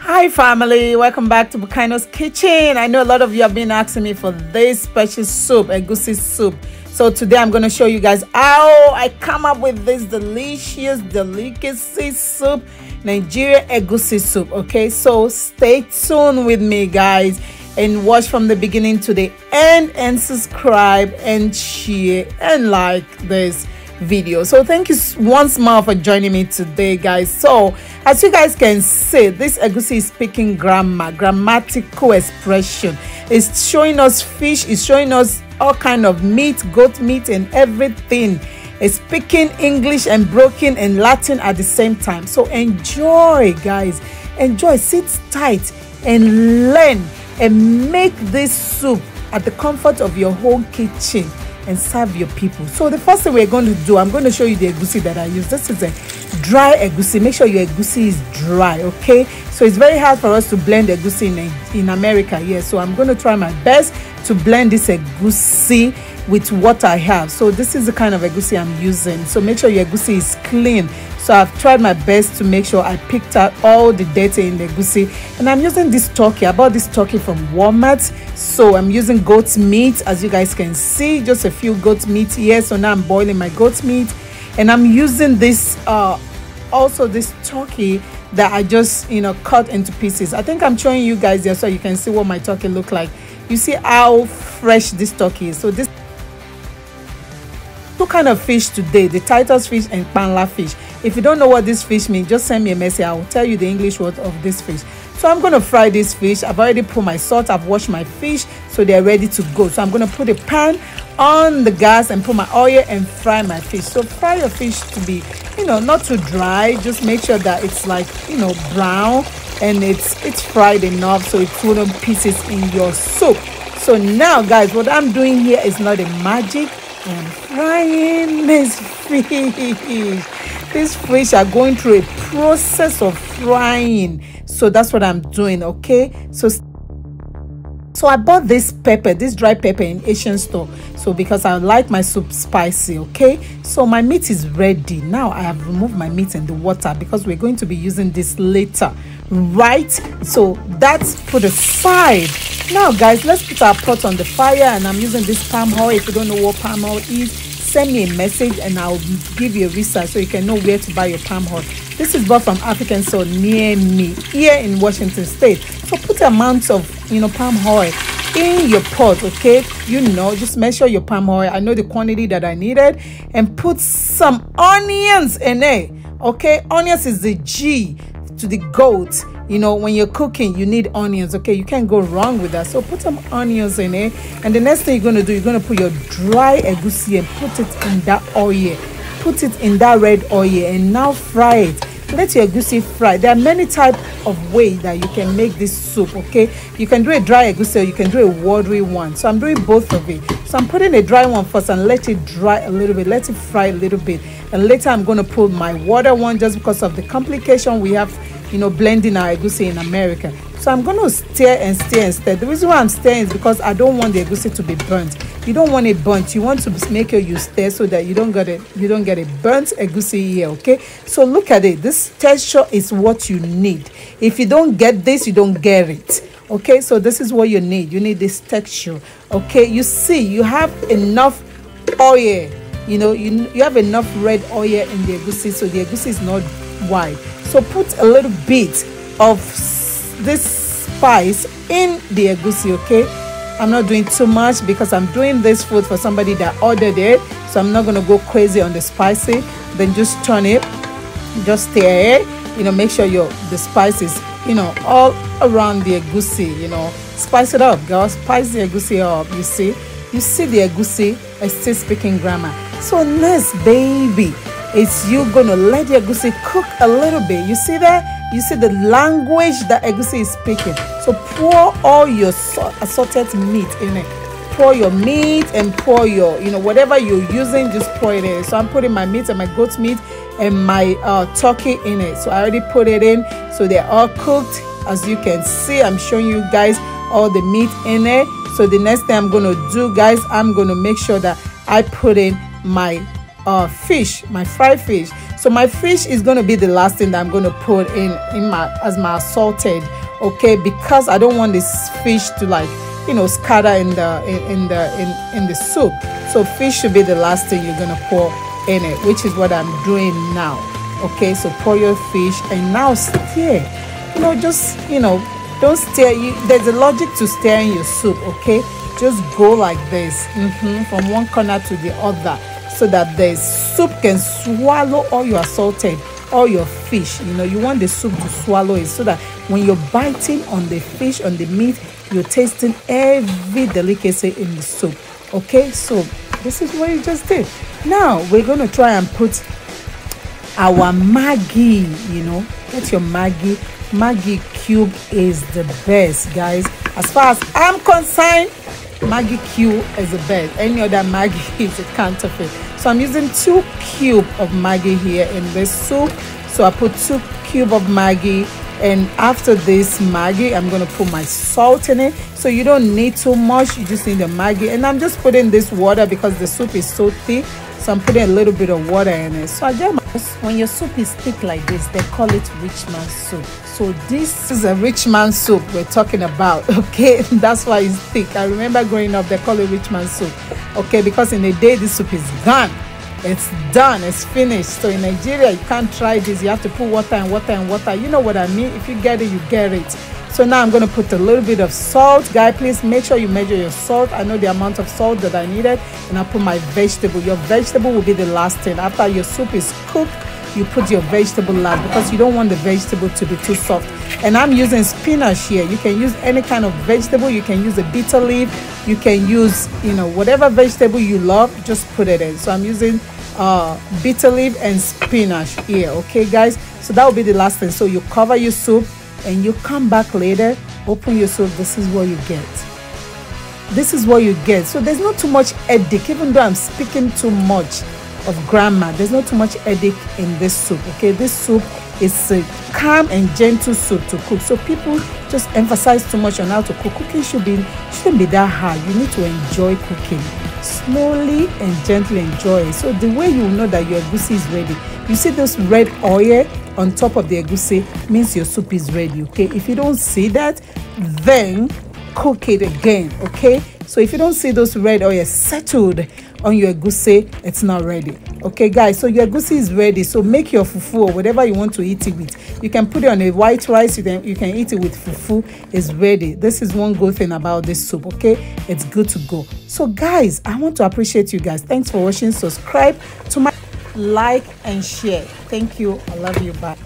Hi family, welcome back to BUKAINO'S Kitchen. I know a lot of you have been asking me for this special soup, Egusi soup. So today I'm going to show you guys how I come up with this delicious delicacy soup, Nigeria Egusi soup. Okay, so stay tuned with me guys and watch from the beginning to the end and subscribe and share and like this video. So thank you once more for joining me today guys. So as you guys can see, this egusi is speaking grammatical expression. It's showing us fish, it's showing us all kind of meat, goat meat and everything. It's speaking English and broken and Latin at the same time. So enjoy guys, enjoy, sit tight and learn and make this soup at the comfort of your home kitchen and serve your people. So the first thing we're going to do, I'm going to show you the egusi that I use. This is a dry egusi. Make sure your egusi is dry, okay? So it's very hard for us to blend egusi in America here. So I'm going to try my best to blend this egusi with what I have. So this is the kind of egusi I'm using. So make sure your egusi is clean. So I've tried my best to make sure I picked out all the dirty in the egusi. And I'm using this turkey. I bought this turkey from Walmart. So I'm using goat meat, as you guys can see, just a few goat meat here. So now I'm boiling my goat meat. And I'm using this, also this turkey that I just, cut into pieces. I think I'm showing you guys there so you can see what my turkey look like. You see how fresh this turkey is. So this two kind of fish today, the Titus fish and panla fish. If you don't know what this fish means, just send me a message. I will tell you the English word of this fish. So I'm going to fry this fish. I've already put my salt. I've washed my fish, so they're ready to go. So I'm going to put a pan on the gas and put my oil and fry my fish. So fry your fish to be, not too dry. Just make sure that it's like, brown and it's fried enough so it wouldn't pieces in your soup. So now guys, what I'm doing here is not a magic. I'm frying this fish. These fish are going through a process of frying. So that's what I'm doing, okay? So I bought this pepper, this dry pepper in Asian store. So because I like my soup spicy, okay? So my meat is ready. Now I have removed my meat in the water because we're going to be using this later, right? So that's put aside. Now guys, let's put our pot on the fire and I'm using this palm oil. If you don't know what palm oil is, send me a message and I'll give you a research so you can know where to buy your palm oil. This is bought from African store near me here in Washington State. So put the amount of palm oil in your pot, okay? Just measure your palm oil. I know the quantity that I needed and put some onions in it, okay? Onions is the G to the goat. When you're cooking, you need onions, okay? You can't go wrong with that. So put some onions in it. And the next thing you're going to do, you're going to put your dry egusi and put it in that oil. Put it in that red oil and now fry it. Let your egusi fry. There are many types of ways that you can make this soup, okay? You can do a dry egusi or you can do a watery one. So I'm doing both of it. So I'm putting a dry one first and let it dry a little bit. Let it fry a little bit. And later I'm going to put my water one just because of the complication we have, blending our egusi in America. So I'm going to stir and stir and stir. The reason why I'm stirring is because I don't want the egusi to be burnt. You don't want it burnt. You want to make sure you stir so that you don't get a burnt egusi here, okay? So look at it. This texture is what you need. If you don't get this, you don't get it. Okay, so this is what you need. You need this texture. Okay, you see, you have enough oil. You have enough red oil in the egusi, so the egusi is not white. So put a little bit of this spice in the egusi, okay? I'm not doing too much because I'm doing this food for somebody that ordered it. So I'm not going to go crazy on the spicy. Then just turn it, just stir it, make sure the spice is, all around the egusi, Spice it up, girls. Spice the egusi up, you see. You see the egusi is still speaking grammar. So next, baby, it's you gonna let the egusi cook a little bit. You see that? You see the language that egusi is speaking. So pour all your assorted meat in it. Pour your meat and pour your, whatever you're using, just pour it in. So I'm putting my meat and my goat meat and my turkey in it. So I already put it in. So they're all cooked. As you can see, I'm showing you guys all the meat in it. So the next thing I'm going to do, guys, I'm going to make sure that I put in my fish, my fried fish. So my fish is going to be the last thing that I'm going to put in my as my salted, okay, because I don't want this fish to, like, you know, scatter in the soup. So fish should be the last thing you're gonna pour in it, which is what I'm doing now. Okay, so pour your fish and now stir. You know, just, you know, don't stir. There's a logic to stirring your soup. Okay, just go like this, from one corner to the other, so that the soup can swallow all your salted, all your fish. You know, you want the soup to swallow it, so that when you're biting on the fish, on the meat, you're tasting every delicacy in the soup. Okay, so this is what you just did. Now we're going to try and put our Maggi. You know, get your Maggi. Maggi cube is the best, guys. As far as I'm concerned, Maggi cube is the best. Any other Maggi is a counterfeit. So I'm using 2 cubes of Maggi here in this soup. So I put 2 cubes of Maggi. And after this Maggi, I'm going to put my salt in it. So you don't need too much, you just need the Maggi. And I'm just putting this water because the soup is so thick. So I'm putting a little bit of water in it. So I get when your soup is thick like this, they call it rich man's soup. So this is a rich man's soup we're talking about, okay? That's why it's thick. I remember growing up, they call it rich man's soup, okay? Because in a day, this soup is gone. It's done, it's finished. So in Nigeria, you can't try this. You have to put water and water and water. You know what I mean? If you get it, you get it. So now I'm going to put a little bit of salt. Guys, please make sure you measure your salt. I know the amount of salt that I needed. And I put my vegetable. Your vegetable will be the last thing. After your soup is cooked, you put your vegetable last, because you don't want the vegetable to be too soft. And I'm using spinach here. You can use any kind of vegetable. You can use a bitter leaf. You can use, you know, whatever vegetable you love, just put it in. So I'm using bitter leaf and spinach here, okay, guys? So that will be the last thing. So you cover your soup and you come back later, open your soup. This is what you get. This is what you get. So there's not too much headache, even though I'm speaking too much of grammar. There's not too much headache in this soup, okay? This soup is a calm and gentle soup to cook. So people just emphasize too much on how to cook. Cooking shouldn't be that hard. You need to enjoy cooking. Slowly and gently enjoy it. So the way you know that your egusi is ready, you see this red oil on top of the egusi, means your soup is ready, okay? If you don't see that, then cook it again, okay? So if you don't see those red oil settled on your egusi, it's not ready, okay, guys? So your egusi is ready. So make your fufu or whatever you want to eat it with. You can put it on a white rice. You can eat it with fufu. It's ready. This is one good thing about this soup, okay? It's good to go. So guys, I want to appreciate you guys. Thanks for watching. Subscribe to my, like and share. Thank you. I love you. Bye.